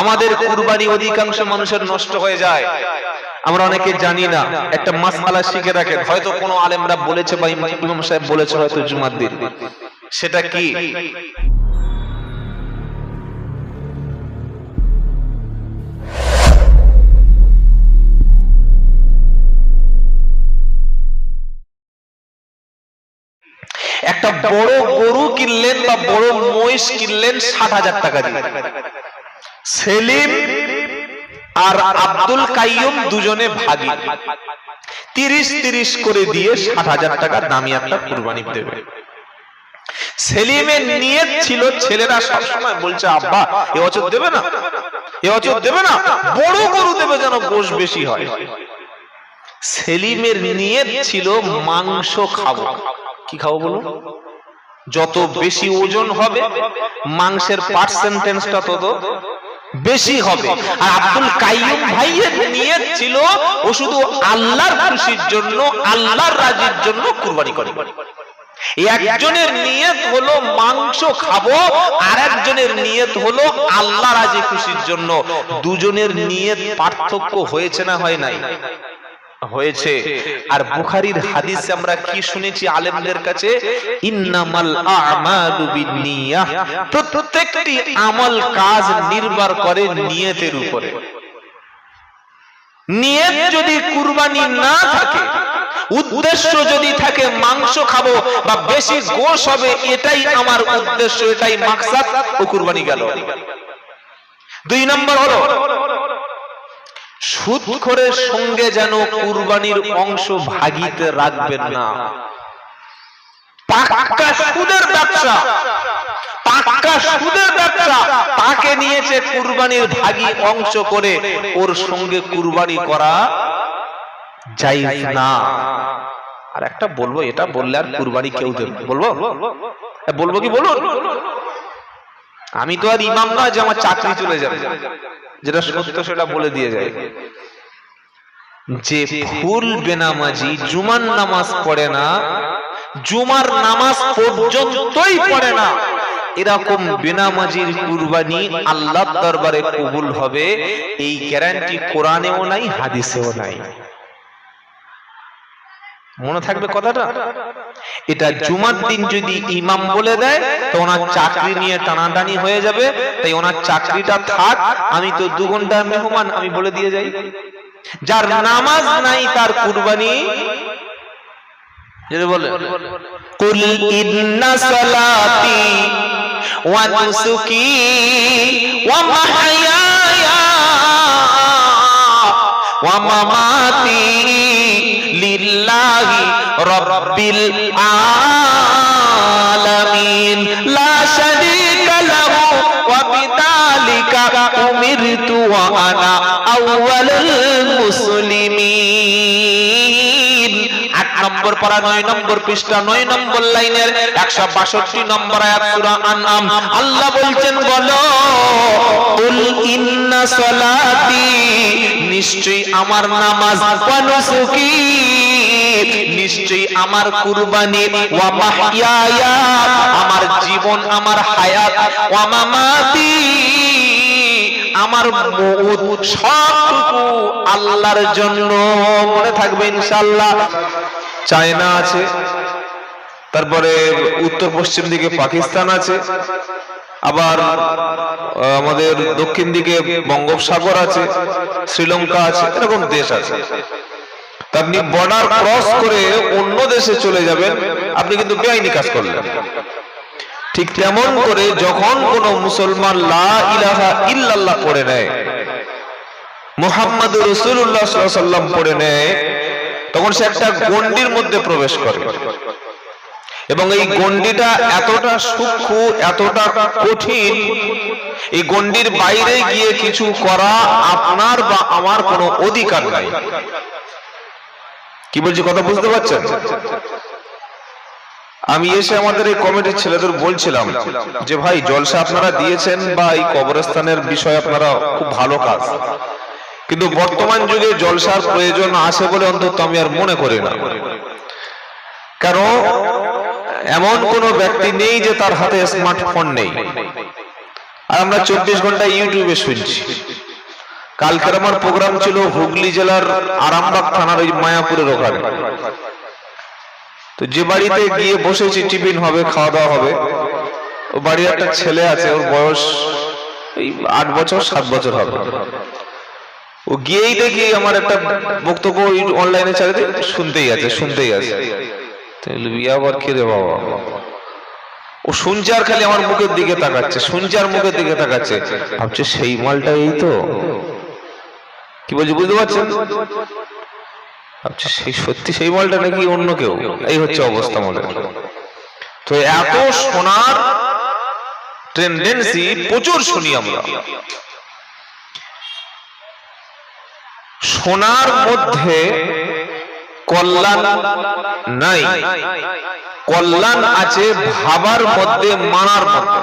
আমাদের কুরবানি অধিকাংশ মানুষের নষ্ট হয়ে যায়, আমরা অনেকে জানি না। একটা মাসআলা শিখে রাখেন, হয়তো কোনো আলেমরা বলেছে বা ইমাম সাহেব বলেছে হয়তো জুমার দিন। সেটা কি? একটা বড় গরু কিনলেন বা বড় মহিষ কিনলেন 60,000 টাকা দিয়ে। সেলিম আর আব্দুল কাইয়ুম দুজনে ভাগী, 30-30 করে দিয়ে 60,000 টাকা দামি একটা কুরবানি দেবে। সেলিমের নিয়ত ছিল, ছেলেরা সবসময় বলছে আব্বা এ বছর দেবে না, এ বছর দেবে না, বড় গরু দেবে যেন গোশ বেশি হয়। সেলিমের নিয়ত ছিল মাংস খাবো। কি খাবো বলো? যত বেশি ওজন হবে মাংসের পার্সেন্টেজটা তত বেশি হবে। আর আব্দুল কাইয়ুম ভাইয়ের নিয়ত ছিল ও শুধু আল্লাহর খুশির জন্য, আল্লাহর রাজির জন্য কুরবানি করবে। একজনের নিয়ত হলো মাংস খাবো, আর একজনের নিয়ত হলো আল্লাহ রাজি খুশির জন্য। দুজনের নিয়ত পার্থক্য হয়েছে না হয় নাই? হয়েছে। আর বুখারীর হাদিসে আমরা কি শুনেছি আলেমদের কাছে? ইন্নামাল আ'মালু বিন্নিয়াহ, প্রত্যেকটি আমল কাজ নির্ভর করে নিয়তের উপরে। নিয়ত যদি কুরবানি না থাকে, উদ্দেশ্য যদি থাকে মাংস খাবো বা বেশি গোশ হবে, এটাই আমার উদ্দেশ্য, এটাই মাকসাদ, ও কুরবানি গেল। 2 নম্বর হলো সুদখোরের সঙ্গে যেন কুরবানির অংশ ভাগিতে রাখবেন না। পাক্কা সুদের ব্যবসা, পাক্কা সুদের ব্যবসা, তাকে নিয়েছে কুরবানির ভাগী অংশ করে, ওর সঙ্গে কুরবানি করা জায়েজ না। আর একটা বলবো, এটা বললে আর কুরবানি কেউ দেবে? বলবো বলবো কি বলুন? আমি তো আর ইমাম না যে আমার চাকরি চলে যাবে। যেটা সত্য সেটা বলে দিয়ে যায়। যে ফুল বেনামাজি জুমার নামাজ পড়ে না, জুমার নামাজ পর্যন্তই পড়ে না, এরকম বেনামাজির কুরবানি আল্লাহর দরবারে কবুল হবে, এই গ্যারান্টি কোরআনেও নাই, হাদিসেও নাই। মনে থাকবে কথাটা। এটা জুমার দিন যদি ইমাম বলে দেয় তো ওনার চাকরি নিয়ে টানাটানি হয়ে যাবে, তাই ওনার চাকরিটা থাক, আমি তো 2 ঘন্টার মেহমান, আমি বলে দিয়ে যাই। যার নামাজ নাই তার কুরবানি যদি বলে কুল ইন্না সালাতি ওয়া নুসুকি ওয়া মাহইয়ায়া ওয়া মামাতি লিল্লাহি রাব্বিল আলামিন লা শারীকা লাহু ওয়া বিযালিকা উমিরতু ওয়া আনা আউয়ালুল মুসলিমিন। 8 নম্বর পারা 9 নম্বর পৃষ্ঠা 9 নম্বর লাইনের 162 নম্বর আয়াত সূরা আনআম। আল্লাহ বলছেন বলো কুল ইন্না সালাতি, নিশ্চয়ই আমার নামাজ, ওয়া নুসুকি, নিশ্চয়ই আমার কুরবানি, ওয়া মাহইয়ায়া, আমার জীবন, আমার হায়াত, ওয়া মামাতি, আমার মউত, সবটুকু আল্লাহর জন্য। মনে থাকবে ইনশাআল্লাহ। চায়না আছে, তারপরে উত্তর পশ্চিম দিকে পাকিস্তান আছে, আবার আমাদের দক্ষিণ দিকে বঙ্গোপসাগর আছে, শ্রীলঙ্কা আছে, এরকম দেশ আছে। আপনি বর্ডার ক্রস করে অন্য দেশে চলে যাবেন, আপনি কিন্তু বেআইনি কাজ করলেন। ঠিক তেমন করে যখন কোন মুসলমান লা ইলাহা ইল্লাল্লাহ পড়ে নেয়, মুহাম্মাদুর রাসূলুল্লাহ সাল্লাল্লাহু আলাইহি ওয়াসাল্লাম পড়ে নেয়, তখন সে একটা গণ্ডির মধ্যে প্রবেশ করে, এবং এই গণ্ডিটা এতটা সূক্ষ্ম, এতটা কঠিন, এই গণ্ডির বাইরে গিয়ে কিছু করা আপনার বা আমার কোনো অধিকার নাই। কি বলছি কথা বুঝতে পারছেন? আমি এসে আমাদের এই কমিটির ছেলেদের বলছিলাম যে ভাই, জলসা আপনারা দিয়েছেন বা এই কবরস্থানের বিষয় আপনারা খুব ভালো কাজ, কিন্তু বর্তমান যুগে জলসার প্রয়োজন আছে বলে অন্তত আমি আর মনে করি না। কারণ এমন কোন ব্যক্তি নেই যে তার হাতে স্মার্টফোন নেই। আর আমরা 24 ঘন্টা ইউটিউবে শুনছি। কালকের আমার প্রোগ্রাম ছিল হুগলি জেলার আরামবাগ থানার ওই মায়াপুরের ওখানে। তো যে বাড়িতে গিয়ে বসেছি, টিফিন হবে, খাওয়া দাওয়া হবে, ও বাড়ির একটা ছেলে আছে, ওর বয়স এই 8 বছর 7 বছর হবে। ও গিয়েই দেখি আমার একটা বক্তব্য অনলাইনে চালিয়ে শুনতেই আছে। আবার কি রে বাবা, ও শুনছে আর খালি আমার মুখের দিকে তাকাচ্ছে, ভাবছে সেই মালটা এই তো। কি বলছি বুঝতে পারছেন? ভাবছে সেই সত্যি সেই মালটা নাকি অন্য কেউ। এই হচ্ছে অবস্থা আমাদের। তো এত শোনার টেন্ডেন্সি প্রচুর শুনি আমরা। শোনার মধ্যে কল্যাণ নাই, কল্যাণ আছে ভাবার মধ্যে, মানার মধ্যে।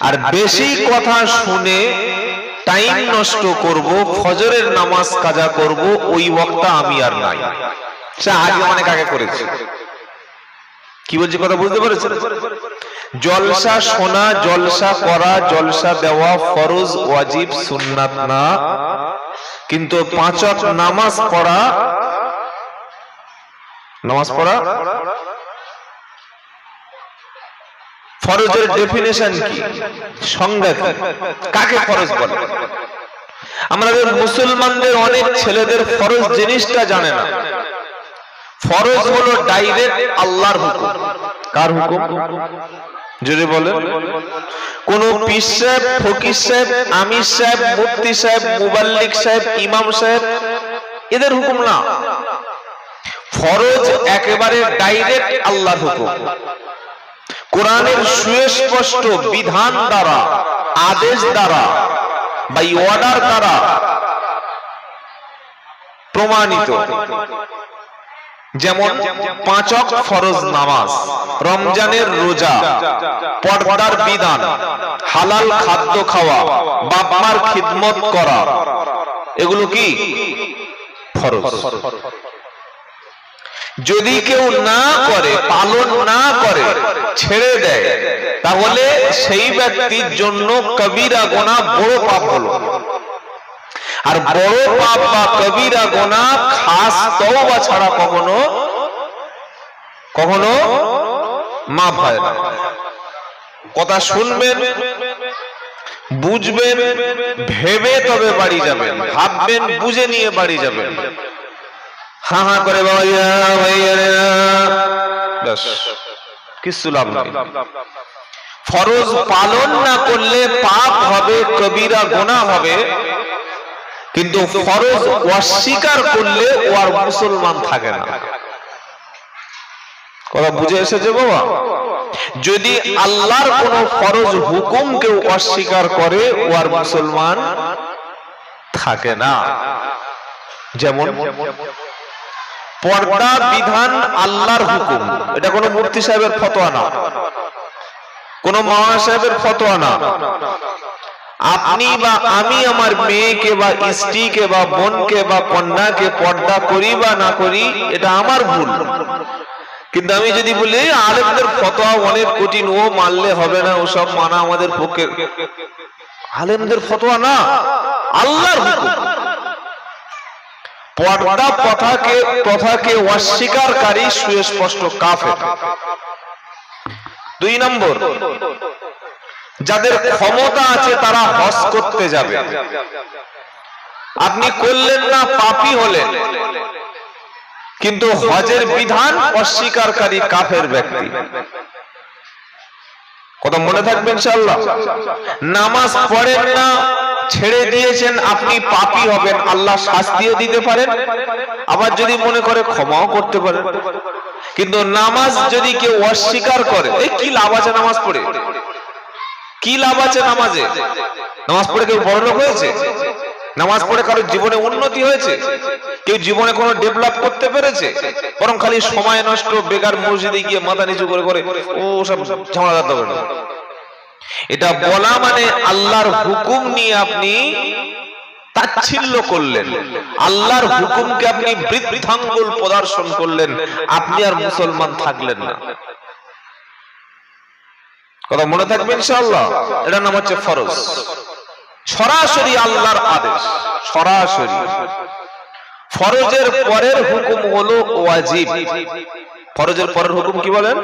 আর বেশি কথা শুনে টাইম নষ্ট করব, ফজরের নামাজ কাজা করব, ওই ওয়াক্তটা আমি আর নাই। সে আগে অনেক আগে করেছি। কি বলছি কথা বুঝতে পেরেছেন? জলসা শোনা, জলসা করা, জলসা দেওয়া ফরজ, ওয়াজিব, সুন্নাত না, কিন্তু 5 ওয়াক্ত নামাজ পড়া ফরজের ডেফিনেশন কি, সংজ্ঞা কি, কাকে ফরজ বলে? আমাদের মুসলমানদের অনেক ছেলেদের ফরজ জিনিসটা জানে না। ফরজ হলো ডাইরেক্ট আল্লাহর হুকুম। কার হুকুম? যদি বলে কোন পীর সাহেব, ফকির সাহেব, আমির সাহেব, মুফতি সাহেব, মুবাল্লিগ সাহেব, ইমাম সাহেব, এদের হুকুম না। ফরজ একেবারে ডাইরেক্ট আল্লাহর হুকুম। কোরআনের সুস্পষ্ট বিধান দ্বারা, আদেশ দ্বারা বা অর্ডার দ্বারা প্রমাণিত। যেমন 5 ওয়াক্ত ফরজ নামাজ, রমজানের রোজা, পর্দার বিধান, হালাল খাদ্য খাওয়া, বাপ মার খিদমত করা, এগুলো কি ফরজ। যদি কেউ না করে, পালন না করে, ছেড়ে দেয়, তাহলে সেই ব্যক্তির জন্য কবিরা গুনাহ, বড় পাপ হলো। আর বড় পাপ বা কবিরা গুনাহ খাস তওবা ছাড়া কখনো মাফ হয় না। কথা শুনবেন, বুঝবেন, ভেবে তবে বাড়ি যাবেন, ভাববেন, বুঝে নিয়ে বাড়ি যাবেন। হা করে ভাইয়া ব্যাস কিছু লাভ নেই। ফরজ পালন না করলে পাপ হবে, কবিরা গুনাহ হবে, কিন্তু ফরজ অস্বীকার করলে ও আর মুসলমান থাকে না। কথা বুঝে এসেছে বাবা? যদি আল্লাহর কোন ফরজ হুকুম কেউ অস্বীকার করে, ও আর মুসলমান থাকে না। যেমন পর্দা বিধান আল্লাহর হুকুম, এটা কোনো মুফতি সাহেবের ফতোয়া না, কোন মাওলানা সাহেবের ফতোয়া না। আপনি বা আমি আমার মেয়েকে বা স্ত্রীকে বা বোনকে বা কন্যাকে পর্দা করি বা না করি, এটা আমার ভুল। কিন্তু আমি যদি বলি আলেমদের ফতোয়া অনেক কঠিন, ও মানলে হবে না, ওসব মানা আমাদের পক্ষে, আলেমদের ফতোয়া না, আল্লাহর হুকুম। পর্দা প্রথাকে অস্বীকারী সুস্পষ্ট কাফের। 2 নম্বর, যাদের ক্ষমতা আছে তারা হজ করতে যাবে, আপনি করলেন না, পাপী হলেন, কিন্তু হজের বিধান অস্বীকারী কাফের ব্যক্তি। কথা মনে থাকবে ইনশাআল্লাহ। নামাজ পড়েন না, ছেড়ে দিয়েছেন, আপনি পাপী হবেন, আল্লাহ শাস্তিও দিতে পারেন, আবার যদি মনে করে ক্ষমাও করতে পারেন। কিন্তু নামাজ যদি কেউ অস্বীকার করে, এই কি লাভ আছে নামাজ পড়ে? কি লাভ আছে নামাজে? নামাজ পড়ে কেউ বড়লোক হয়েছে? নামাজ পড়ে কারো জীবনে উন্নতি হয়েছে? কেউ জীবনে কোনো ডেভেলপ করতে পেরেছে? বরং খালি সময় নষ্ট, বেকার মসজিদে গিয়ে মাথা নিচু করে ও সব ঝামেলা করতে না। এটা বলা মানে আল্লাহর হুকুম নিয়ে আপনি তাচ্ছিল্য করলেন, আল্লাহর হুকুমকে আপনি বৃদ্ধাঙ্গুল প্রদর্শন করলেন, আপনি আর মুসলমান থাকলেন না। কথা মনে থাকবে ইনশাআল্লাহ। এটার নাম হচ্ছে ফরজ, সরাসরি আল্লাহর আদেশ, সরাসরি। ফরজের পরের হুকুম হলো ওয়াজিব। ফরজের পরের হুকুম কি বলেন?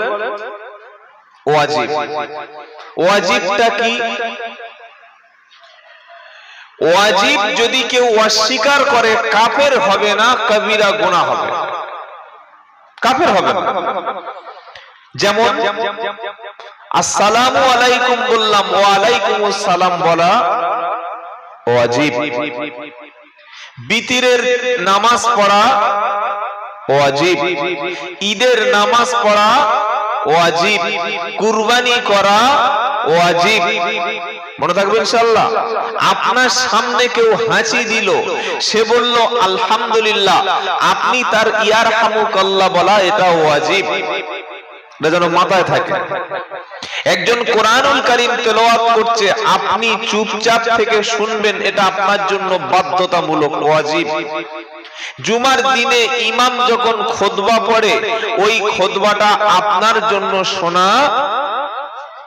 ওয়াজিব। ওয়াজিবটা কি? ওয়াজিব যদি কেউ অস্বীকার করে কাফের হবে না, কবিরা গুনাহ হবে, কাফের হবে না। যেমন আসসালামু আলাইকুম বললাম, ওয়া আলাইকুমুস সালাম বলা ওয়াজিব। বিতিরের নামাজ পড়া ওয়াজিব, ঈদের নামাজ পড়া ওয়াজিব, কুরবানি করা ওয়াজিব। মনে থাকবে ইনশাআল্লাহ। আপনার সামনে কেউ হাঁচি দিল, সে বলল আলহামদুলিল্লাহ, আপনি তার ইয়ারহামুকাল্লাহ বলা এটা ওয়াজিব, যেন মাথায় থাকে। একজন কোরআনুল কারীম তেলাওয়াত করছে, আপনি চুপচাপ থেকে শুনবেন, এটা আপনার জন্য বাধ্যতামূলক, ওয়াজিব। জুমার দিনে ইমাম যখন খুতবা পড়ে, ওই খুতবাটা আপনার জন্য শোনা,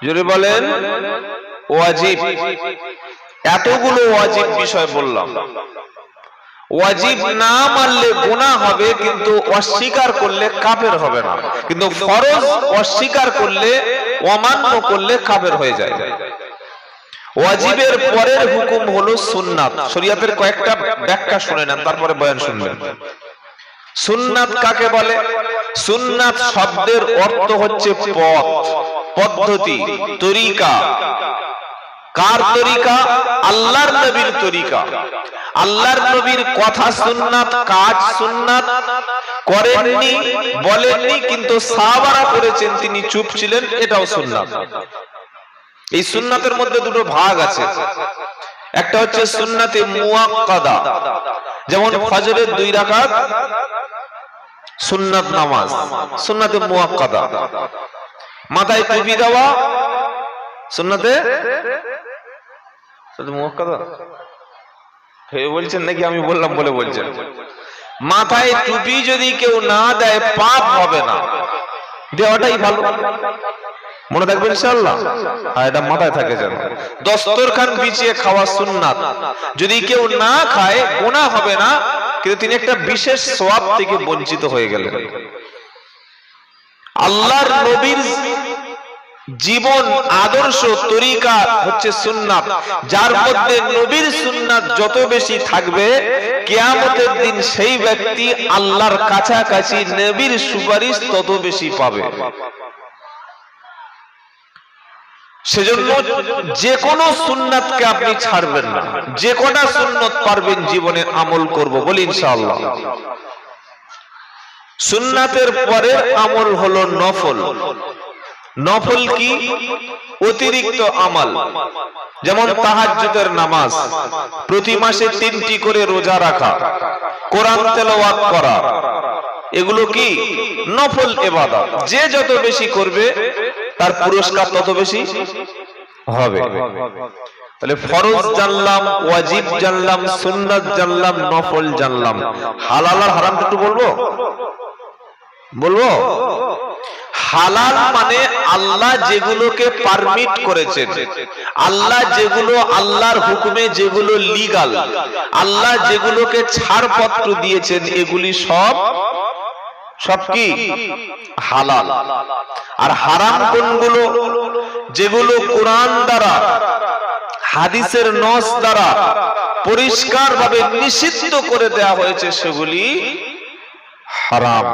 জোরে বলেন, ওয়াজিব। এতগুলো ওয়াজিব বিষয় বললাম। ওয়াজিব না মানলে গুনাহ হবে, কিন্তু অস্বীকার করলে কাফের হবে না। কিন্তু ফরজ অস্বীকার করলে, অমান্য করলে কাফের হয়ে যায়। ওয়াজিবের পরের হুকুম হলো সুন্নাত। শরীয়তের কয়েকটা ব্যাখ্যা শুনে নেন, তারপরে বয়ান শুনবেন। সুন্নাত কাকে বলে? সুন্নাত শব্দের অর্থ হচ্ছে পথ, পদ্ধতি, তরিকা। কার তরিকা? আল্লাহর নবীর তরিকা। আল্লাহর নবীর কথা সুন্নাত, কাজ সুন্নাত। করেননি, বলেননি, কিন্তু সাহাবারা করেছেন, তিনি চুপ ছিলেন, এটাও সুন্নাত। এই সুন্নাতের মধ্যে দুটো ভাগ আছে। একটা হচ্ছে সুন্নাতে মুআক্কাদা, যেমন ফজরের 2 রাকাত সুন্নাত নামাজ, সুন্নাতে মুআক্কাদা। মাথায় টুপি দেওয়া সুন্নাতে মুআক্কাদা। হে বলছেন নাকি আমি বললাম বলে বলছেন? মাথায় টুপি যদি কেউ না দেয় পাপ হবে না, দেওয়াটাই ভালো। মনে থাকবে ইনশাআল্লাহ। আর এটা মাথায় থাকে যেন। দস্তরখান বিছিয়ে খাওয়া সুন্নাত, যদি কেউ না খায় গুনাহ হবে না, কিন্তু তিনি একটা বিশেষ সওয়াব থেকে বঞ্চিত হয়ে গেলেন। আল্লাহর নবীর জীবন আদর্শ তরিকা হচ্ছে সুন্নাত, যার মধ্যে নবীর সুন্নাত যত বেশি থাকবে, কিয়ামতের দিন সেই ব্যক্তি আল্লাহর কাছাকাছি নবীর সুপারিশ তত বেশি পাবে। সেজন্য যে কোনো সুন্নাতকে আপনি ছাড়বেন না, যে কটা সুন্নাত পারবেন জীবনে আমল করব বলি ইনশাআল্লাহ। সুন্নাতের পরের আমল হলো নফল। নফল কি? অতিরিক্ত আমল, যেমন তাহাজ্জুদের নামাজ, প্রতি মাসে 3টি করে রোজা রাখা, কোরআন তেলাওয়াত করা, এগুলো কি? নফল ইবাদত। যে যত বেশি করবে তার পুরস্কার তত বেশি হবে। তাহলে ফরজ জানলাম, ওয়াজিব জানলাম, সুন্নাত জানলাম, নফল জানলাম। হালাল আর হারাম একটু বলবো। হালাল মানে আল্লাহ যেগুলোকে পারমিট করেছেন, আল্লাহ যেগুলো আল্লাহর হুকুমে যেগুলো লিগাল, আল্লাহ যেগুলোকে ছাড়পত্র দিয়েছেন, এগুলি সব কি? হালাল। আর হারাম কোনগুলো? যেগুলো কোরআন দ্বারা, হাদিসের নস দ্বারা পরিষ্কার ভাবে নিষিদ্ধ করে দেয়া হয়েছে, সেগুলি হারাম।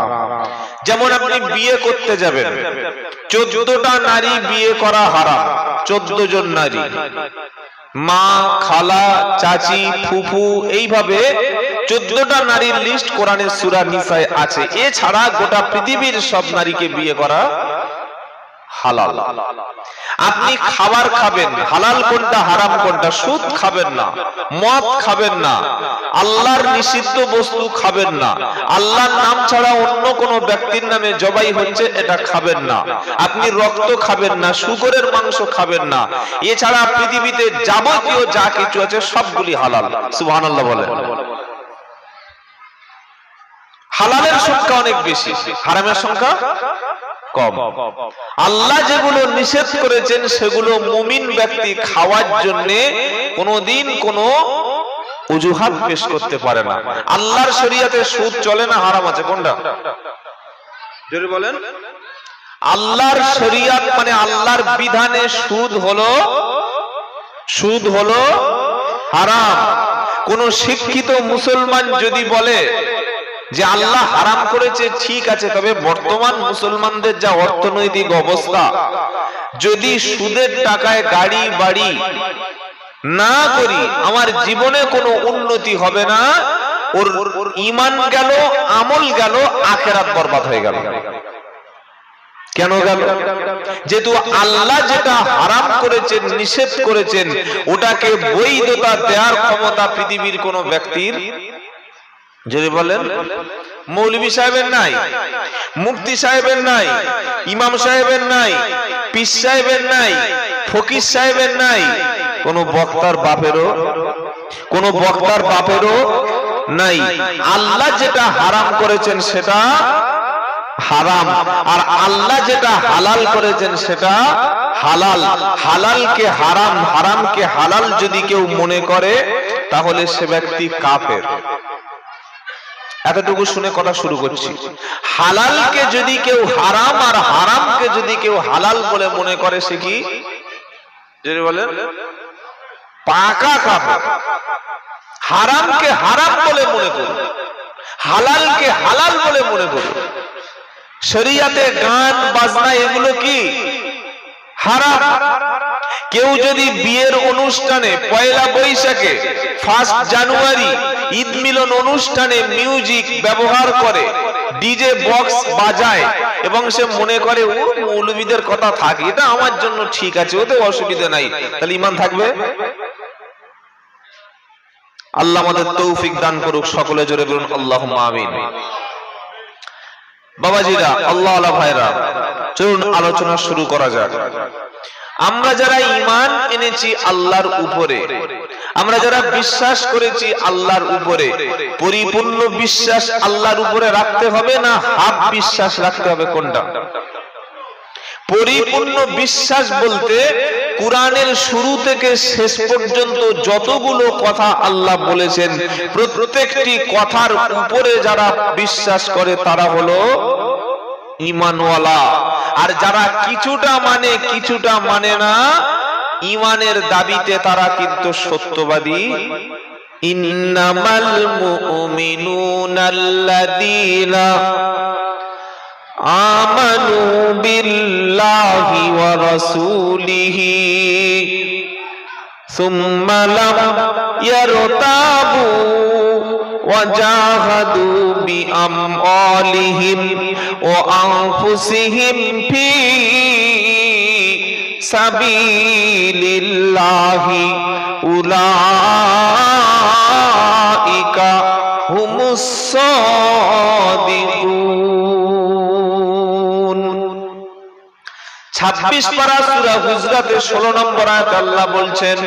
যেমন আপনি বিয়ে করতে যাবেন, 14টা নারী বিয়ে করা হারাম। 14 জন নারী, মা, খালা, চাচি, ফুফু, এইভাবে 14টা নারীর লিস্ট কোরআনের সূরা নিসায় আছে। এছাড়া গোটা পৃথিবীর সব নারীকে বিয়ে করা হালাল। আপনি খাবার খাবেন, হালাল কোনটা হারাম কোনটা? সুদ খাবেন না, মদ খাবেন না, আল্লাহর নিষিদ্ধ বস্তু খাবেন না, আল্লাহর নাম ছাড়া অন্য কোন ব্যক্তির নামে জবাই হচ্ছে এটা খাবেন না, আপনি রক্ত খাবেন না, শুকরের মাংস খাবেন না। এছাড়া পৃথিবীতে যাবতীয় যা কিছু আছে সবগুলি হালাল। সুবহানাল্লাহ বলেন। হালালের সংখ্যা অনেক বেশি, হারামের সংখ্যা কম। আল্লাহ যেগুলো নিষেধ করেছেন সেগুলো মুমিন ব্যক্তি খাওয়ার জন্য কোনোদিন কোনো অজুহাত পেশ করতে পারে না। আল্লাহর শরীয়তে সুদ চলে না, হারাম আছে? কোনটা জোরে বলেন। আল্লাহর শরীয়ত মানে আল্লাহর বিধানে সুদ হলো হারাম। কোন শিক্ষিত মুসলমান যদি বলে যে আল্লাহ হারাম করেছে, ঠিক আছে, তবে বর্তমান মুসলমানদের যা অর্থনৈতিক অবস্থা, যদি সুদের টাকায় গাড়ি বাড়ি না করি আমার জীবনে কোনো উন্নতি হবে না, ওর ঈমান গেল, আমল গেল, আখিরাত বরবাদ হয়ে গেল। কেন গেল? যেহেতু আল্লাহ যেটা হারাম করেছেন, নিষেধ করেছেন, ওটাকে বৈধতা দেওয়ার ক্ষমতা পৃথিবীর কোন ব্যক্তির, যদি বলেন, মৌলভী সাহেবের নাই, মুফতি সাহেবের নাই, ইমাম সাহেবের নাই, পীর সাহেবের নাই, ফকির সাহেবের নাই, কোন বক্তার বাপেরও নাই। আল্লাহ যেটা হারাম করেছেন সেটা হারাম, আর আল্লাহ যেটা হালাল করেছেন সেটা হালাল। হালালকে হারাম, হারামকে হালাল যদি কেউ মনে করে তাহলে সে ব্যক্তি কাফের। এতটুকু শুনে কথা শুরু করছি। হালালকে যদি কেউ হারাম আর হারামকে যদি কেউ হালাল বলে মনে করে, সে কি যদি বলেন পাকা কাফের। হারামকে হারাম বলে মনে করুন, হালালকে হালাল বলে মনে করুন। শরীয়তে গান বাজনা এগুলো কি হারাম। কেউ যদি বিয়ের অনুষ্ঠানে, পয়লা বৈশাখে, 1 জানুয়ারি, ঈদ মিলন অনুষ্ঠানে মিউজিক ব্যবহার করে, ডিজে বক্স বাজায় এবং সে মনে করে ও মৌলবীদের কথা থাকে, এটা আমার জন্য ঠিক আছে, ওতে অসুবিধা নাই, তাহলে ঈমান থাকবে? আল্লাহ আমাদের তৌফিক দান করুক, সকলে জোরে বলুন আল্লাহুম্মা আমিন। বাবাজিরা, আল্লাহ আল্লাহ ভাইরা, চলুন আলোচনা শুরু করা যাক। আমরা যারা ঈমান এনেছি আল্লাহর উপরে, আমরা যারা বিশ্বাস করেছি আল্লাহর উপরে, পরিপূর্ণ বিশ্বাস আল্লাহর উপরে রাখতে হবে না হাফ বিশ্বাস রাখতে হবে? কোনটা? পরিপূর্ণ বিশ্বাস বলতে কুরআনের শুরু থেকে শেষ পর্যন্ত যতগুলো কথা আল্লাহ বলেছেন প্রত্যেকটি কথার উপরে যারা বিশ্বাস করে তারা হলো ঈমানওয়ালা। আর যারা কিছুটা মানে কিছুটা মানে না, ঈমানের দাবিতে তারা কিন্তু সত্যবাদী। ইন্নামাল মুমিনুনাল্লাযীনা আমানু বিল্লাহি ওয়া রাসূলিহি সুম্মা লাম ইয়ারতাবু ওয়া জাহাদু বিআমওয়ালিহিম ওয়া আনফুসিহিম ফি সাবিলিল্লাহি উলাইকা হুমুস সাদিকুন। 26 পারা সূরা হুজরাতের 16 নম্বর আয়াতে আল্লাহ বলছেন,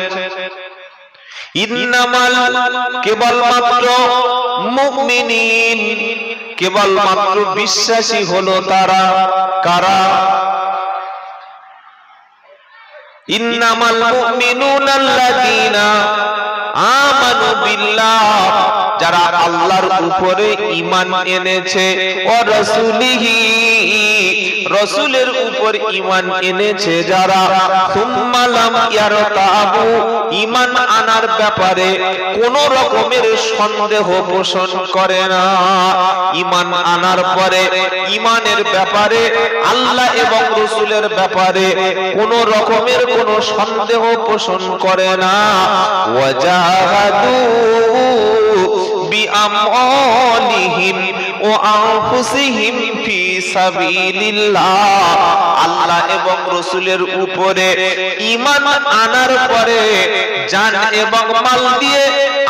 ইন্নামাল, কেবলমাত্র, মুমিনিন, কেবলমাত্র বিশ্বাসী হলো তারা। কারা? ইন্নামাল মুমিনুনাল্লাযীনা আমানু বিল্লাহ, যারা আল্লাহর উপরে ঈমান এনেছে, ওয়া রাসূলিহি, রাসূলের উপর ঈমান এনেছে যারা, সুম্মা লাম ইয়ারতাবু, ঈমান আনার ব্যাপারে কোন রকমের সন্দেহ পোষণ করে না। ঈমান আনার পরে ঈমানের ব্যাপারে, আল্লাহ এবং রাসূলের ব্যাপারে কোন রকমের কোন সন্দেহ পোষণ করে না। ওয়াজাহাদু বিআমওয়ালিহিম ওয়া আনফুসিহিম ফি সাবিলিল্লাহ, আল্লাহ এবং রাসূলের উপরে ঈমান আনার পরে জান এবং মাল দিয়ে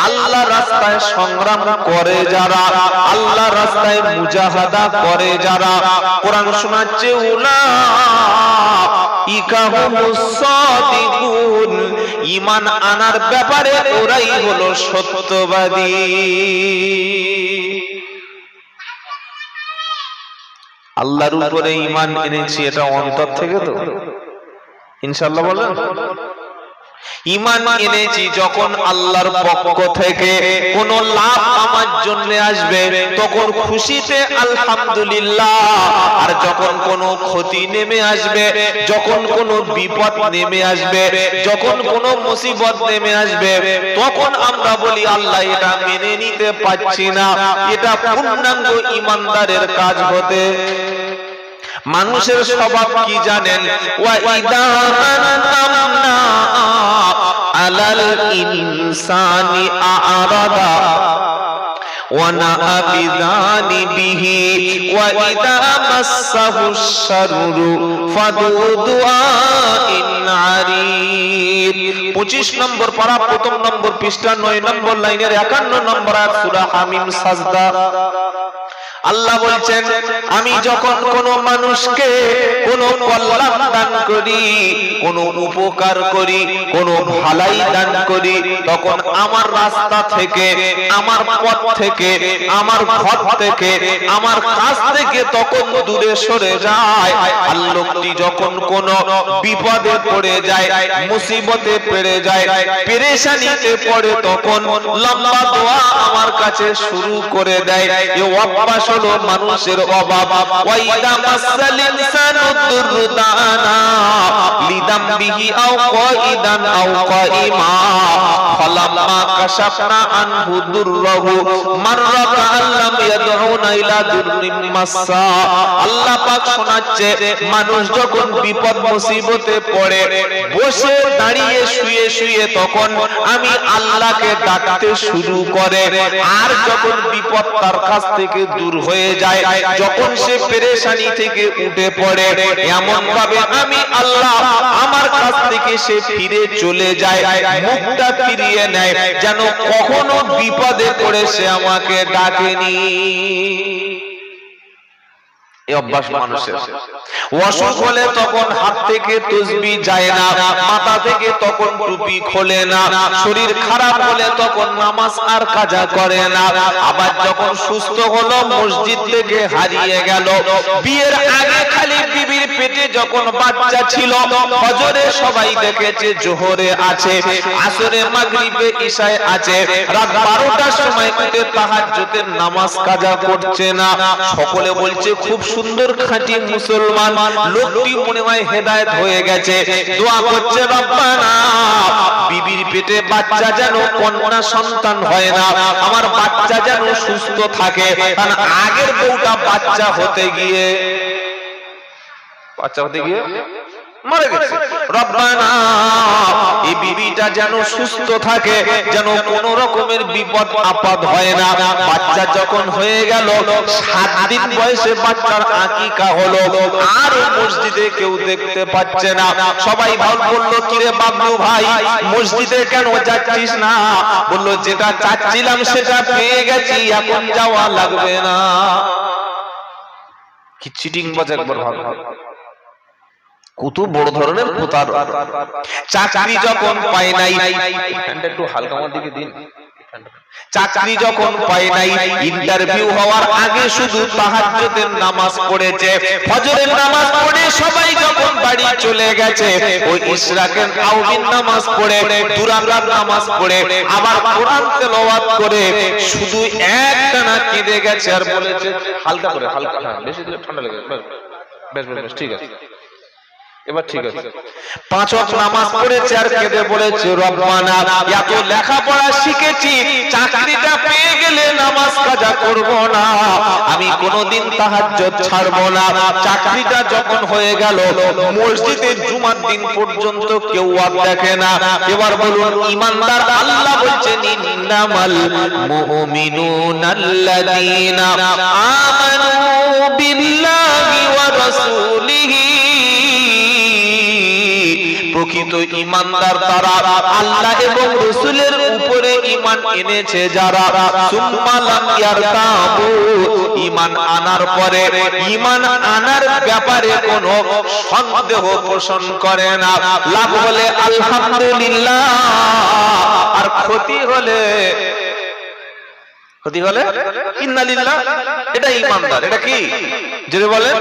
আল্লাহ রাস্তায় সংগ্রাম করে যারা, আল্লাহ রাস্তায় মুজাহাদা করে যারা, কোরআন শোনাচ্ছে উলাইকা হুমুস সাদিকুন, ঈমান আনার ব্যাপারে ওরাই হলো সত্যবাদী। আল্লাহর উপরে ঈমান এনেছি, এটা অন্তর থেকে তো ইনশাআল্লাহ বলেন। ঈমান এনেছি যখন আল্লাহর পক্ষ থেকে কোন লাভ আমার জন্য আসবে তখন খুশিতে আলহামদুলিল্লাহ, আর যখন কোন ক্ষতি নেমে আসবে, যখন কোন বিপদ নেমে আসবে, যখন কোন মুসিবত নেমে আসবে, তখন আমরা বলি আল্লাহ এটা মেনে নিতে পারছি না। এটা পূর্ণাঙ্গ ঈমানদারের কাজ হতে। মানুষের স্বভাব কি জানেন? ওয়া ইদা আনআমনা আলাল ইনসানি আ'রাদা ওয়া নাআ বিযানিবিহি ওয়া ইদা মাসসাহুশ শাররু ফাদু দুআইন আরিদ। 25 নম্বর পারা, প্রথম নম্বর পৃষ্ঠা, 9 নম্বর লাইনের 51 নম্বর আয়াত, সূরা হামিম সাজদা। আল্লাহ বলছেন, আমি যখন কোন মানুষকে কোন কল্যাণ দান করি, কোন উপকার করি, কোন ভালাই দান করি, তখন আমার রাস্তা থেকে, আমার পথ থেকে, আমার ঘর থেকে, আমার কাছ থেকে তখন দূরে সরে যায়। আর লোকটি যখন কোন বিপদে পড়ে যায়, মুসিবতে পড়ে যায়, পেরেশানিতে পড়ে, তখন লম্বা দোয়া আমার কাছে শুরু করে দেয়। এ অভ্যাস হলো মানুষের অভাব। ওয়াইদা মাসাল ইনসানু দুরদানা লিদামবিহি আও কাইদান আও কাইমা ফালাম্মা কাশাফনা আনহু দুররাহু মাররা কাআল্লাম ইয়াদউনা ইলা দুররিম মাসসা। আল্লাহ পাক শোনাচ্ছে, মানুষ যখন বিপদ মুসিবতে পড়ে, বসে দাঁড়িয়ে শুয়ে শুয়ে তখন আমি আল্লাহকে ডাকতে শুরু করে, আর যখন বিপদ তার কাছ থেকে দূর হয়ে যায়, যখন সে পেরেশানি থেকে উঠে পড়ে, এমন ভাবে আমি আল্লাহ আমার কাছ থেকে সে ফিরে চলে যায়, মুখটা ফিরিয়ে নেয়, যেন কখনো বিপদে পড়ে সে আমাকে ডাকেনি। এই অভ্যাস মানুষের। অসুখ হলে তখন হাত থেকে তাসবিহ যায় না, মাথা থেকে তখন টুপি খোলে না, শরীর খারাপ হলে তখন নামাজ আর কাজা করে না। আবার যখন সুস্থ হলো, মসজিদ থেকে হারিয়ে গেল। বিয়ের আগে খালি বিবির পেটে যখন বাচ্চা ছিল, ফজরে সবাই দেখেছে জোহরে আছে, আসরে মাগরিবে ইশায় আছে, রাত 12টার সময় উঠে তাহাজ্জুদের নামাজ কাজা করছে না। সকলে বলছে খুব সুন্দর খাঁটি মুসলমান, লোকটি মনে হয় হেদায়েত হয়ে গেছে। দোয়া করছে, রব্বানা বিবির পেটে বাচ্চা যেন কন্যা সন্তান হয় না, আমার বাচ্চা যেন সুস্থ থাকে। কারণ আগের বউটা বাচ্চা হতে গিয়ে মারা গেছে। রব্বানা এই বিবিটা যেন সুস্থ থাকে, যেন কোন রকমের বিপদ আপদ হয় না। বাচ্চা যখন হয়ে গেল, 7 দিন বয়সে বাচ্চার আকিকা হলো, আর মসজিদে কেউ দেখতে পাচ্ছে না। সবাই বলল, কিরে বাবলু ভাই, মসজিদে কেন যাচ্ছিস না? বলল, যেটা চাচ্ছিলাম সেটা পেয়ে গেছি, এখন যাওয়া লাগবে না। কি চিটিং বাজ একবার ভাব, কত বড় ধরনের প্রতারক। চাকরি যখন পায় নাই, একটু হালকা আমার দিকে দিন, চাকরি যখন পায় নাই, ইন্টারভিউ হওয়ার আগে শুধু তাহাজ্জুদের নামাজ পড়েছে, ফজরের নামাজ পড়ে সবাই যখন বাড়ি চলে গেছে, ওই ইশরাকের আউবিন নামাজ পড়ে, দুরাকাত নামাজ পড়ে, আবার কোরআন তেলাওয়াত করে শুধু একটানা কেঁদে গেছে, আর বলেছে হালকা করে, হালকা, বেশি দিলে ঠান্ডা লেগে যাবে, বেশ বেশ ঠিক আছে, এবার ঠিক আছে। 5 ওয়াক্ত নামাজ পড়েছে আর কেঁদে বলেছে, রব্বানা এত লেখাপড়া শিখেছি, চাকরিটা পেয়ে গেলে নামাজ কাজা করব না, আমি কোনোদিন তাহাজ্জুদ ছাড়ব না। চাকরিটা যখন হয়ে গেল, মসজিদে জুমার দিন পর্যন্ত কেউ আর দেখে না। এবার বলুন ঈমানদার, আল্লাহ বলছেন, ইন্নামাল মুমিনুনাল্লাযীনা আমানু বিল্লাহি ওয়া রাসূলিহি। প্রকৃত ঈমানদার তারা আল্লাহ এবং রাসূলের উপরে ঈমান এনেছে যারা, সুম্মা লাম ইয়ারতাবু, ঈমান আনার পরে ঈমান আনার ব্যাপারে কোনো সন্দেহ পোষণ করে না। লাভ হলে আলহামদুলিল্লাহ, আর ক্ষতি হলে ক্ষতি হলে ইন্না লিল্লাহ, এটা ঈমানদার। এটা কি জোরে বলেন?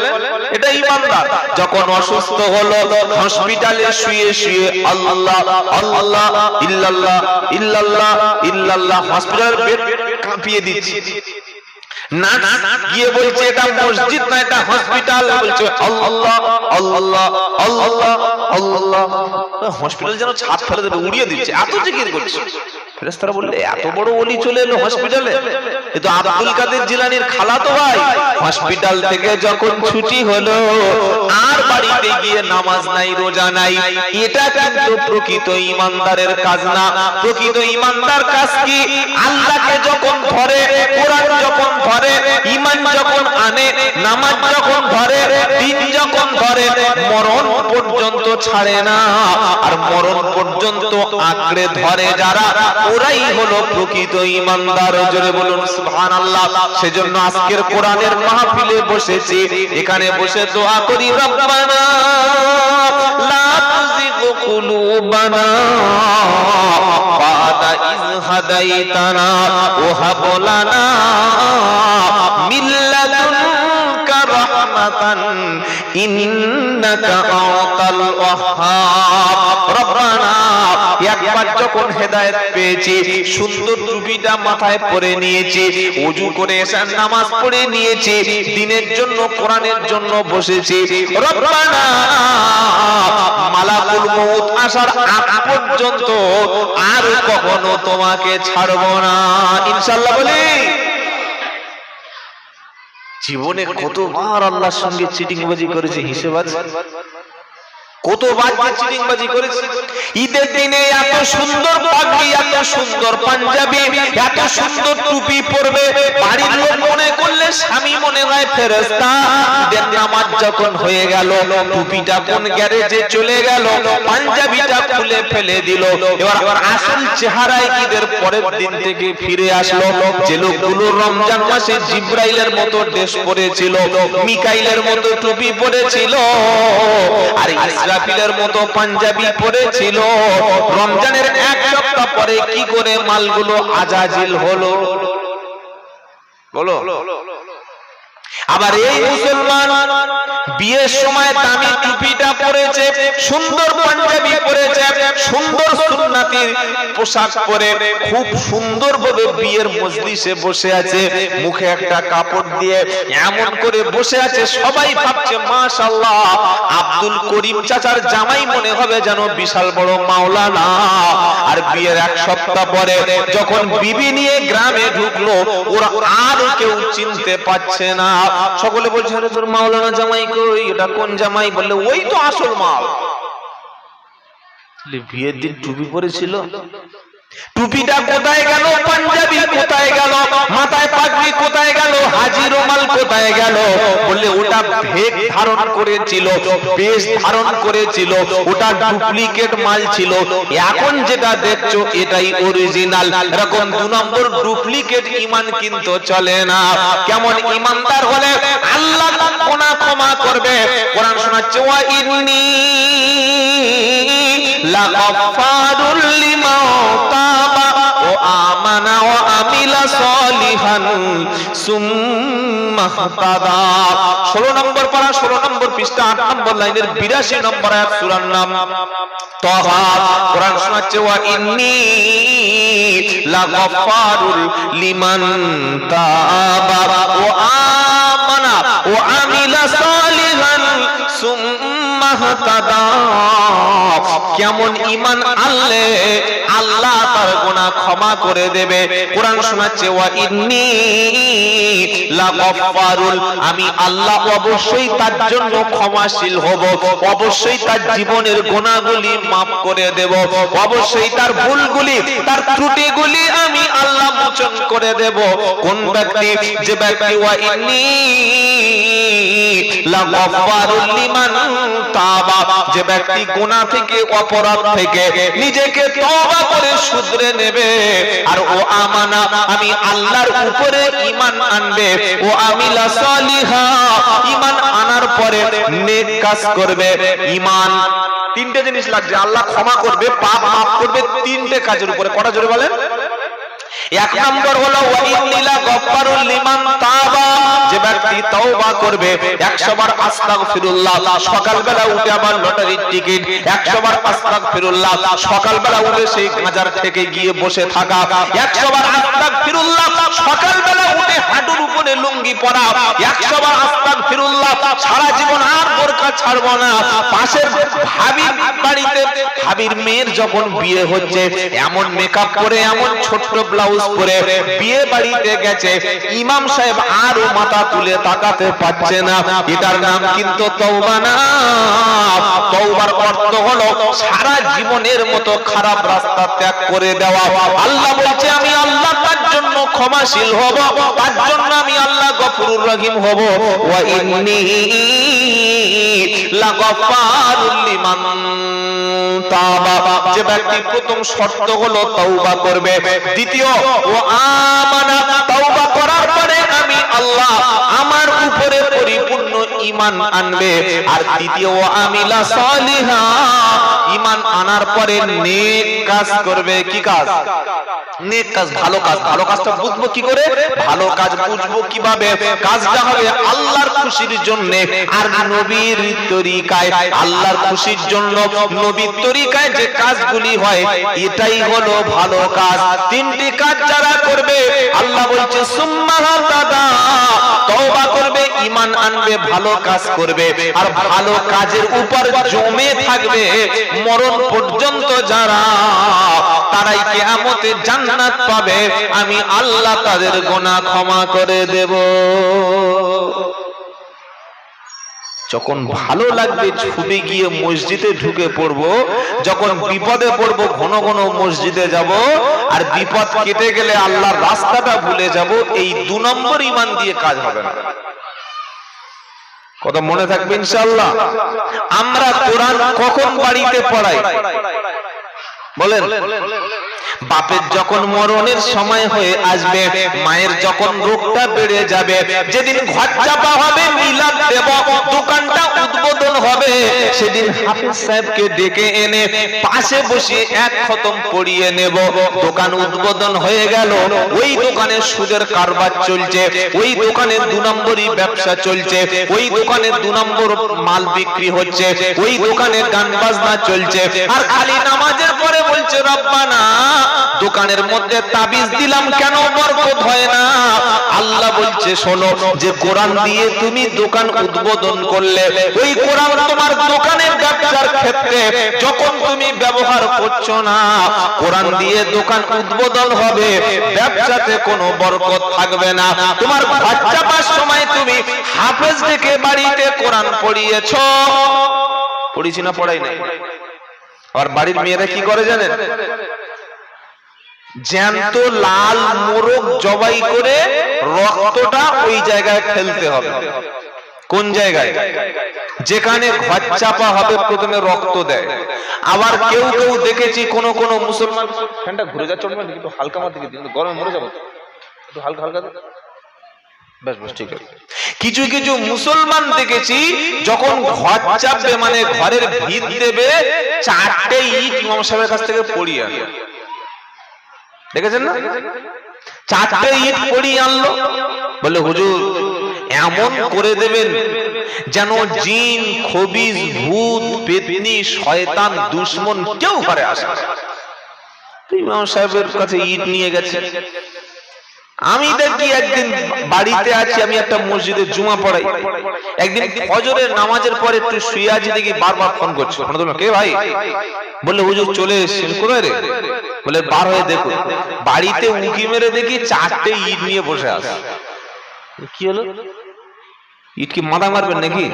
এটা ঈমানদার। যখন অসুস্থ হলো, হসপিটালে শুয়ে শুয়ে আল্লাহ আল্লাহ ইল্লাল্লাহ ইল্লাল্লাহ ইল্লাল্লাহ, হসপিটালের বেড কাঁপিয়ে দিচ্ছে। না গিয়ে বলছে এটা মসজিদ না, এটা হসপিটাল। বলছে আল্লাহ আল্লাহ আল্লাহ আল্লাহ, হসপিটাল যেন ছাদ ফেলে দেবে, উড়িয়ে দিচ্ছে, এত জিকির করছে। ফেরেশতারা বললে এত বড় ওলি চলে এলো হসপিটালে, কিন্তু আব্দুল কাদের জিলানীর খালাতো ভাই। হসপিটাল থেকে যখন ছুটি হলো, আর বাড়িতে গিয়ে নামাজ নাই, রোজা নাই। এটা কিন্তু প্রকৃত ঈমানদারের কাজ না। প্রকৃত ঈমানদার কাজ কি? আল্লাহকে যখন ধরে, কোরআন যখন ধরে, ঈমান যখন আনে, নামাজ যখন ধরে, দিন যখন ধরে, মরণ পর্যন্ত ছাড়ে না। আর মরণ পর্যন্ত আঁকড়ে ধরে যারা, ওরাই হলো প্রকৃত ঈমানদার। জোরে বলুন সুবহানাল্লাহ। সেজন্য আজকের কোরআনের মাহফিলে বসেছি, এখানে বসে দোয়া করি, রব্বানা লা তুযিগ কুলুবানা বা'দা ইয হাদাইতানা ওয়া হাব লানা মিন লাদুনকা রাহমাতান ইন্নাকা আনতাল ওয়াহ্হাব। রব্বানা, একবার যখন হেদায়েত পেয়েছি, সুন্দর টুপিটা মাথায় পরে নিয়েছি, ওযু করে এশার নামাজ পড়ে নিয়েছি, দিনের জন্য কোরআনের জন্য বসেছি, রব্বানা মালাকুল মউত আসার আগ পর্যন্ত আর কখনো তোমাকে ছাড়ব না ইনশাআল্লাহ। বলি জীবনে কতবার আল্লাহর সঙ্গে চিটিংবাজি করেছে, হিসেব আছে? কতবার চিটিংবাজি করেছে? ঈদের দিনে এত সুন্দর পাগড়ি, এত সুন্দর পাঞ্জাবি, এত সুন্দর টুপি পরবে, বাড়ির লোক মনে করলে স্বামী মনে হয় ফেরেশতা। ঈদের নামাজ যখন হয়ে গেল, টুপিটা কোন গ্যারেজে চলে গেল, পাঞ্জাবিটা খুলে ফেলে দিল। এবার আসল চেহারায় ঈদের পরের দিন থেকে ফিরে আসলো। যে লোকগুলো রমজান মাসে জিব্রাইলের মতো ড্রেস পরেছিল, মিকাইলের মতো টুপি পরেছিল, আর ইসরাফিলের মতো পাঞ্জাবি পরেছিল, রমজানের এক সপ্তাহ পরে কি করে মালগুলো আজাজিল হলো? বলো। আবার এই মুসলমান বিয়ের সময় দামি টুপিটা পরেছে, সুন্দর পাঞ্জাবি পরেছে, সুন্দর সুন্নতি পোশাক পরে খুব সুন্দরভাবে বিয়ের মজলিসে বসে আছে, মুখে একটা কাপড় দিয়ে এমন করে বসে আছে, সবাই ভাবছে মাশাআল্লাহ আব্দুল করিম চাচার জামাই মনে হবে যেন বিশাল বড় মাওলানা। আর বিয়ের এক সপ্তাহ পরে যখন বিবি নিয়ে গ্রামে ঢুকলো, ওরা আর কেউ চিনতে পারছে না। সকলে বলছে আরে তোর মাওলানা জামাই কই? এটা কোন জামাই? বললে ওই তো আসল মাল। বিয়ের দিন টুপি পরেছিল, টুপিটা কোথায় গেল? পাঞ্জাবি কোথায় গেল? মাথায় পাগড়ি কোথায় গেল? হাজি রুমাল কোথায় গেল? বললে ওটা ভেক ধারণ করেছিল, বেশ ধারণ করেছিল, ওটা ডুপ্লিকেট মাল ছিল। এখন যেটা দেখছো এটাই অরিজিনাল। এরকম 2 নম্বর ডুপ্লিকেট ঈমান কিন্তু চলে না। কেমন ঈমানদার হলে আল্লাহ গুনাহ ক্ষমা করবে? কোরআন শোনাচ্ছে ওয়া ইন্নী লাগাফারুল লিমান তাবা ওয়া আমানা ওয়া আমিলা সলিহান সুম্মা ইহতাদা। 16 নম্বর পারা, 16 নম্বর পৃষ্ঠা, 8 নম্বর লাইনের 82 নম্বর আয়াত, সূরার নাম তাহা। কোরআন শোনাচ্ছে ওয়া ইন্নী লাগাফারুল লিমান তাবা ওয়া আমানা ওয়া আমিলা সলিহান সুম্মা ইহতাদা। কেমন ঈমান আনলে আল্লাহ তার গুনাহ ক্ষমা করে দেবে? কোরআন শোনাচ্ছে ওয়া ইন্নী লাগাফারুল, আমি আল্লাহ অবশ্যই তার জন্য ক্ষমাশীল হব, অবশ্যই তার জীবনের গুনাহগুলি maaf করে দেব, অবশ্যই তার ভুলগুলি, তার ত্রুটিগুলি আমি আল্লাহ মোচন করে দেব। কোন ব্যক্তি? যে ব্যক্তি ওয়া ইন্নী লাগাফারুল লিমান তাবা, যে ব্যক্তি গুনাহ থেকে, অপরাধ থেকে নিজেকে তওবা করে শুধরে নেবে, আর ও আমানা, আমি আল্লাহর উপরে ঈমান আনবে, ও আমিলা সলিহা, ঈমান আনার পরে নেক কাজ করবে। ঈমান তিনটে জিনিস লাগছে, আল্লাহ ক্ষমা করবে, পাপ maaf করবে, তিনটে কাজের উপরে। কটা জোরে বলেন? এক নম্বর হলো ওয়া ইন্নী লাগাফফারুল লিমান তাবা, যে ব্যক্তি তওবা করবে 100 বার আস্তাগফিরুল্লাহ, সকালবেলা উঠে আবার লটারির টিকিট 100 বার আস্তাগফিরুল্লাহ, সকালবেলা উঠে সেই গাজার থেকে গিয়ে বসে থাকা 100 বার আস্তাগফিরুল্লাহ, সকালবেলা উঠে হাঁটুর উপরে লুঙ্গি পরা 100 বার আস্তাগফিরুল্লাহ, সারা জীবন আর বোরকা ছাড়বো না। পাশের ভাবির বাড়িতে ভাবির মেয়ের যখন বিয়ে হচ্ছে এমন মেকআপ করে এমন ছোট্ট ব্লাউজ পরে বিয়ে বাড়িতে গেছে, ইমাম সাহেব আরো মাথা তুলে তাকাতে পারছে না, এটার নাম কিন্তু তওবা না। তওবার অর্থ হলো সারা জীবনের মতো খারাপ রাস্তা ত্যাগ করে দেওয়া। আল্লাহ বলছে আমি আল্লাহ তার জন্য ক্ষমাশীল হব, তার জন্য আমি আল্লাহ গফুরুর রহিম হব। ওয়া ইন্নী লাগাফফারুল লিমান তাবা, যে ব্যক্তি প্রথম শর্ত হলো তওবা করবে, দ্বিতীয় ও আমানা, তওবা করার পরে আমি আল্লাহ আমার উপরে পরিপূর্ণ ঈমান আনবে, আর তৃতীয় ও আমিলা সালিহা, ঈমান আনার পরে নেক কাজ করবে। কি কাজ? নেক কাজ, ভালো কাজ। ভালো কাজটা বুঝবো কি করে? ভালো কাজ বুঝবো কিভাবে? কাজটা হবে আল্লাহর খুশির জন্য আর নবীর তরিকায়। আল্লাহর খুশির জন্য নবীর তরিকায় যে কাজগুলি হয় এটাই হলো ভালো কাজ। তিনটি কাজ যারা করবে আল্লাহ বলছে সুম্মা হাতাদা, তওবা করবে, ঈমান আনবে, ভালো কাজ করবে, আর ভালো কাজের উপর জমে থাকবে মরণ পর্যন্ত যারা, তারাই কিয়ামতে জান্নাত পাবে, আমি আল্লাহ তাদের গুনাহ ক্ষমা করে দেব। যখন ভালো লাগবে ছুটে গিয়ে মসজিদে ঢুকে পড়বো, যখন বিপদে পড়বো ঘন ঘন মসজিদে যাব, আর বিপদ কেটে গেলে আল্লাহর রাস্তাটা ভুলে যাব, এই 2 নম্বর ঈমান দিয়ে কাজ হবে না। কথা মনে থাকবে ইনশাআল্লাহ। আমরা কোরআন কখন বাড়িতে পড়াই বলেন? বাপের যখন মরণের সময় হয়ে আসবে, মায়ের যখন রোগটা বেড়ে যাবে, যেদিন ঘর চাপা হবে, মিলাদ দেব, দোকানটা উদ্বোধন হবে, সেদিন হাফেজ সাহেবকে ডেকে এনে পাশে বসিয়ে এক খতম পড়িয়ে নেব। দোকান উদ্বোধন হয়ে গেল, ওই দোকানে সুদের কারবার চলছে, ওই দোকানে 2 নম্বরই ব্যবসা চলছে, ওই দোকানে 2 নম্বর মাল বিক্রি হচ্ছে, ওই দোকানে গান বাজনা চলছে, আর খালি নামাজের পরে বলছে রব্বানা দোকানের মধ্যে তাবিজ দিলাম কেন বরকত হয় না? আল্লাহ বলছে শোনো, যে কোরআন দিয়ে তুমি দোকান উদ্বোধন করলে, ওই কোরআন তোমার দোকানের ব্যবসার ক্ষেত্রে যখন তুমি ব্যবহার করছো না, কোরআন দিয়ে দোকান উদ্বোধন হবে, ব্যবসাতে কোনো বরকত থাকবে না। তোমার ঘর চাপার সময় তুমি হাফেজ ডেকে বাড়িতে কোরআন পড়িয়েছো, পড়িছি না পড়াই নাই? আর বাড়ির মেয়েরা কি করে জানেন? জ্যান্ত লাল মোরগ জবাই করে রক্তটা ওই জায়গায় ফেলতে হবে। কোন জায়গায়? যেখানে ঘর চাপা হবে প্রথমে রক্ত দেয়। আবার কেউ কেউ দেখেছি কোন কোন মুসলমান, ফ্যানটা ঘুরে যাচ্ছে, একটু হালকা মার দিকে দিন, গরমে মরে যাবো, একটু হালকা হালকা, বেশ বেশ ঠিক আছে। কিছু কিছু মুসলমান দেখেছি যখন ঘর চাপবে, মানে ঘরের ভিত দেবে, 4টে ইট ইমাম সাহেবের কাছ থেকে পড়িয়ে আনে। দেখেছেন না? 4টে ইট পড়িয়ে আনলো, বলে হুজুর এমন করে দেবেন যেন জিন, খবিজ, ভূত, পেতনি, শয়তান, দুশমন কেউ ঘরে আসে। ইমাম সাহেবের কাছে ইট নিয়ে গেছে। আমি দেখি একদিন বাড়িতে আছি, আমি একটা মসজিদে জুমা পড়াই, একদিন ফজরের নামাজের পরে একটু শুয়ে আছি, দেখি বারবার ফোন করছে। কে ভাই? বললে হুজুর চলে এসেছেন। কোথায় রে? বলে বার হয়ে দেখো। বাড়িতে উঁকি মেরে দেখি 4টে ইট নিয়ে বসে আছে। কি হলো? ইট কি মাথা মারবেন নাকি?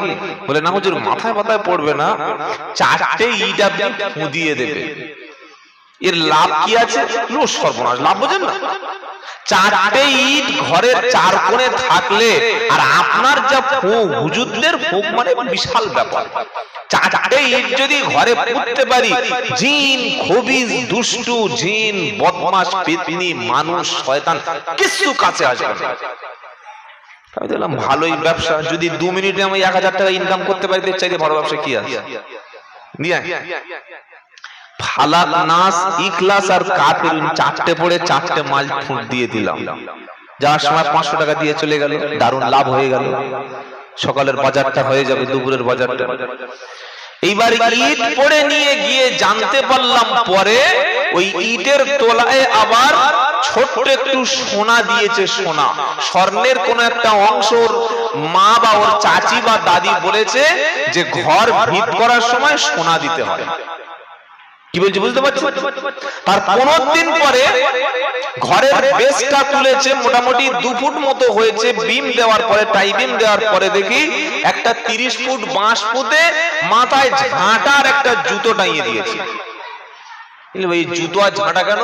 বলে না হুজুর, মাথায় মাথায় পড়বে না, 4টে ইট আপনি ফুঁদিয়ে দেবে। এর লাভ কি আছে? লো সর্বনাশ, লাভ বোঝেন না? 4টে ইট ঘরের 4 কোণে থাকলে, আর আপনার যা ফুঁক, হুজুরদের ফুঁক মানে বিশাল ব্যাপার। 4টে ইট যদি ঘরে পুঁততে পারি, জিন, খবিজ, দুষ্টু, জিন, বদমাশ, পেতনি, মানুষ, শয়তান কিছু কাছে আসবে না। আমি দেখলাম ভালোই ব্যবসা। যদি 2 মিনিটে আমি 1000 টাকা ইনকাম করতে পারি, এর চাইতে বড় ব্যবসা কি আছে? ফালাক, নাস, ইখলাস আর কাফিরুন চারটে পড়ে চারটে মাল ফুট দিয়ে দিলাম। যাওয়ার সময় 500 টাকা দিয়ে চলে গেল, দারুণ লাভ হয়ে গেল। সকালের বাজারটা হয়ে যাবে, দুপুরের বাজারটা। এইবার ইট পড়ে নিয়ে গিয়ে জানতে পারলাম পরে ওই ইটের তলায় আবার ছোট্ট একটু সোনা দিয়েছে। সোনা, স্বর্ণের কোন একটা অংশ মা বা ওর চাচি বা দাদি বলেছে যে ঘর ভিত করার সময় সোনা দিতে হয়। কি বলছি বুঝতে পারছি? তার 15 দিন পরে ঘরের বেসটা তুলেছে, মোটামুটি 2 ফুট মতো হয়েছে। বিম দেওয়ার পরে, টাই বিম দেওয়ার পরে দেখি একটা 30 ফুট বাঁশ পুঁতে মাথায় ঝাঁটা আর একটা জুতো টাঙিয়ে দিয়েছে। এই জুতো আর ঝাঁটা কেন?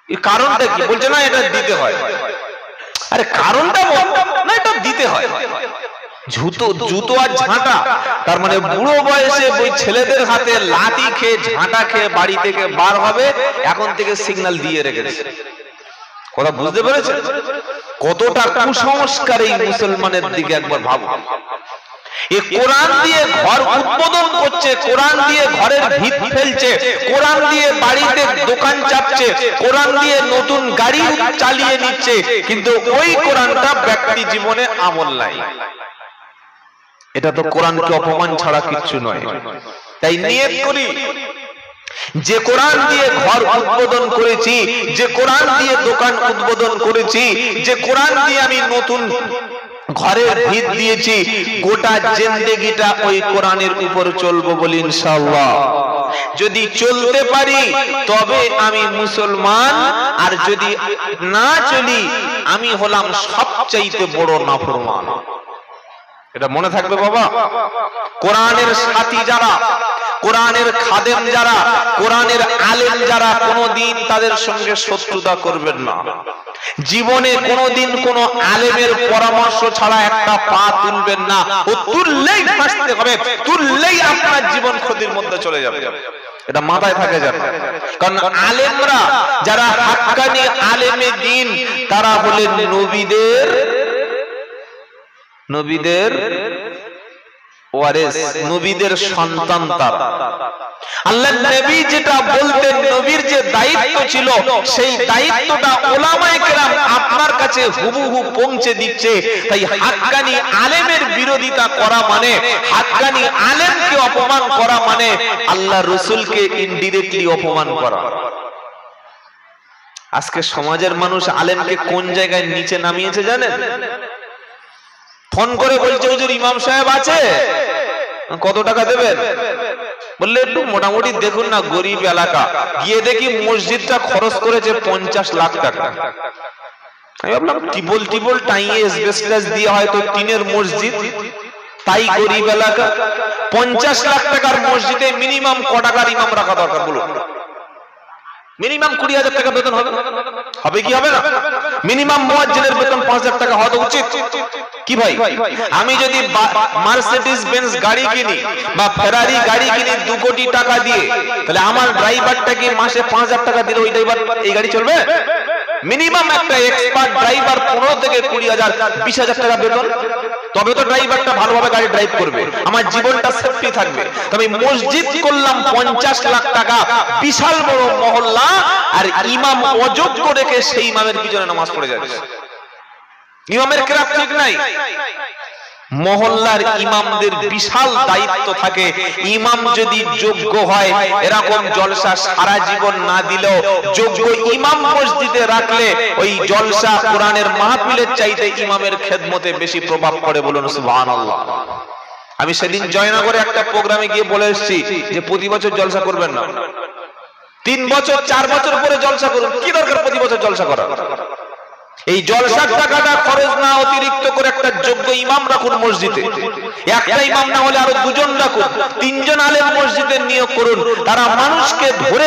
এই কারণটা কি? বলছে না এটা দিতে হয়। আরে কারণটা বল না, এটা দিতে হয়। জুতো আর ঝাঁটা, তার মানে বুড়ো বয়সে ওই ছেলেদের হাতে লাঠি খেয়ে ঝাঁটা খেয়ে বাড়ি থেকে বার হবে, এখন থেকে সিগন্যাল দিয়ে রেখেছে। কথা বুঝতে পেরেছেন? কতটা কুসংস্কার এই মুসলমানের দিকে একবার ভাবুন। এই কোরআন দিয়ে ঘর উদ্বোধন করছে, কোরআন দিয়ে ঘরের ভিত ফেলছে, কোরআন দিয়ে বাড়িতে দোকান চাপছে, কোরআন দিয়ে নতুন গাড়ি চালিয়ে নিচ্ছে, কিন্তু ওই কোরআনটা ব্যক্তি জীবনে আমল নাই। এটা তো কোরআনকে অপমান ছাড়া কিচ্ছু নয়। তাই নিয়ত করি, যে কোরআন দিয়ে ঘর উদ্বোধন করেছি, যে কোরআন দিয়ে দোকান উদ্বোধন করেছি, যে কোরআন দিয়ে আমি নতুন ঘরের ভিত দিয়েছি, গোটা জিন্দেগিটা ওই কোরআনের উপর চলবো বলি ইনশাআল্লাহ। যদি চলতে পারি তবে আমি মুসলমান, আর যদি না চলি আমি হলাম সবচাইতে বড় নাফরমান। এটা মনে থাকবে বাবা। কোরআনের সাথী যারা, কোরআনের খাদেম যারা, কোরআনের আলেম যারা, কোনোদিন তাদের সঙ্গে শত্রুতা করবেন না। জীবনে কোনোদিন কোন আলেমের পরামর্শ ছাড়া একটা পা তুলবেন না। ও তুললেই ফাঁসতে হবে, তুললেই আপনার জীবন ক্ষতির মধ্যে চলে যাবে। এটা মাথায় থাকে যাবে। কারণ আলেমরা যারা হাক্কানি আলেমে দ্বীন, তারা হলেন নবীদের ওয়ারিস, নবীদের সন্তান তারা। আল্লাহর নবী যেটা বলতেন, নবীর যে দায়িত্ব ছিল, সেই দায়িত্বটা উলামায়ে কেরাম আপনার কাছে হুবহু পৌঁছে দিচ্ছে। তাই হাক্কানি আলেমের বিরোধিতা করা মানে, হাক্কানি আলেমকে অপমান করা মানে আল্লাহর রাসূলকে ইনডিরেক্টলি অপমান করা। আজকে সমাজের মানুষ আলেমকে কোন জায়গায় নিচে নামিয়েছে জানেন? ফোন করে বলছে হুজুর ইমাম সাহেব আছে, কত টাকা দেবেন? বললে একটু মোটামুটি দেখুন না, গরিব এলাকা। গিয়ে দেখি মসজিদটা খরচ করেছে 50 লাখ টাকা। আমি ভাবলাম টিবল টাইয়ে এসবেস্টাস দিয়ে হয়তো টিনের মসজিদ, তাই গরিব এলাকা। 50 লাখ টাকার মসজিদে মিনিমাম ক টাকার ইমাম রাখা দরকার বলুন? মিনিমাম 20,000 টাকা বেতন হবে, হবে কি হবে না? মিনিমাম মুয়াজ্জিনের বেতন 5,000 টাকা হওয়া উচিত কি ভাই? আমি যদি মার্সিডিজ বেঞ্জ গাড়ি কিনি বা ফেরারি গাড়ি কিনি 2 কোটি টাকা দিয়ে, তাহলে আমার ড্রাইভারটাকে মাসে 5,000 টাকা দিলে ওই ড্রাইভার এই গাড়ি চলবে? মিনিমাম একটা এক্সপার্ট ড্রাইভার 15 থেকে 20,000 20,000 টাকা বেতন, তবে তো ড্রাইভারটা ভালোভাবে গাড়ি ড্রাইভ করবে, আমার জীবনটা সেফটি থাকবে। তবে মসজিদ করলাম 50 লাখ টাকা, বিশাল বড় মহল্লা, আর ইমাম অযোগ্য রেখে সেই ইমামের পিছনে নামাজ পড়ে যাচ্ছে। ইমামের ক্রাফট ঠিক নাই। মহল্লার ইমামদের বিশাল দায়িত্ব থাকে। ইমাম যদি যোগ্য হয়, এরকম জলসা সারা জীবন না দিলেও যোগ্য ইমাম মসজিদে রাখলে ওই জলসা কোরআনের মাহফিলের চাইতে ইমামের খেদমতে বেশি প্রভাব পড়ে। বলুন সুবহানাল্লাহ। আমি সেদিন জয়নগরে একটা প্রোগ্রামে গিয়ে বলে এসেছি যে প্রতি বছর জলসা করবেন না, 3 বছর 4 বছর পরে জলসা করুন। কি দরকার প্রতি বছর জলসা করা? এই জলসার টাকাটা খরচ না অতিরিক্ত করে একটা যোগ্য ইমাম রাখুন মসজিদে। একটা ইমাম না হলে আরো 2 জন রাখুন, 3 জন আলেম মসজিদে নিয়োগ করুন। তারা মানুষকে ধরে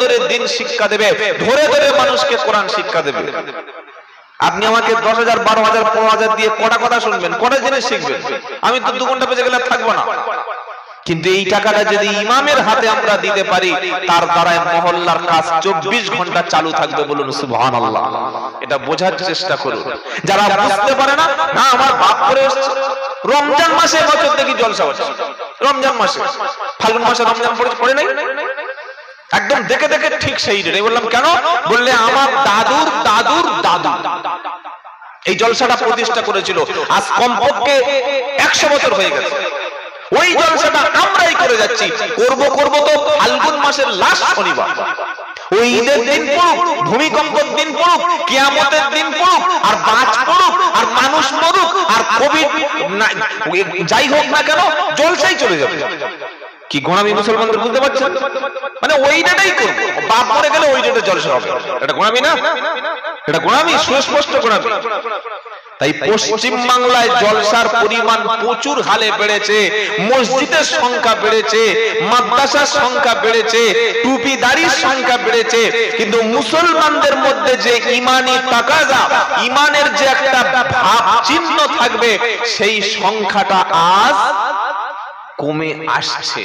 ধরে দিন শিক্ষা দেবে, ধরে মানুষকে কোরআন শিক্ষা দেবে। আপনি আমাকে 10,000 12,000 15,000 দিয়ে কটা কথা শুনবেন, কটা জিনিস শিখবেন? আমি তো 2 ঘন্টা বেঁচে গেলে থাকবো না। কিন্তু এই টাকাটা যদি ইমামের হাতে আমরা দিতে পারি, তার দ্বারাই মহল্লার কাজ 24 ঘন্টা চালু থাকবে। বলুন সুবহানাল্লাহ। এটা বোঝার চেষ্টা করুন। যারা বুঝতে পারে না, না আমার বাপ করে এসেছে, রমজান মাসে বছর দেখি জলসা হচ্ছে, রমজান মাসে, ফাল্গুন মাসে রমজান পড়ে নাই, একদম দেখে দেখে ঠিক সেই ডেট। বললাম কেন? বললে আমার দাদুর দাদুর দাদু এই জলসাটা প্রতিষ্ঠা করেছিল, আজ কমপক্ষে 100 বছর হয়ে গেছে। ওই জলসাটা আমরাই করে যাচ্ছি, করব তো ফাল্গুন মাসের লাস্ট শনিবার। ওই ঈদের দিন পড়ুক, ভূমিকম্পের দিন পড়ুক, কিয়ামতের দিন পড়ুক, আর বাজ পড়ুক, আর মানুষ মরুক, আর কোভিড যাই হোক না কেন, জলসাই চলে যাবে। কি গোনামি মুসলমানদের বুঝতে পারছেন? মানে ওই ডেটাই করবো, বাপ মরে গেলে ওই ডেটে জলসা হবে। এটা গোনামি না? এটা গোনামি, সুস্পষ্ট গোনামি। তাই পশ্চিম বাংলায় জলসার পরিমাণ প্রচুর হালে বেড়েছে, মসজিদের সংখ্যা বেড়েছে, মাদ্রাসার সংখ্যা বেড়েছে, টুপিদারির সংখ্যা বেড়েছে, কিন্তু মুসলমানদের মধ্যে যে ঈমানি তাকাজা, ঈমানের যে একটা ভাব চিহ্ন থাকবে, সেই সংখ্যাটা আজ কমে আসছে।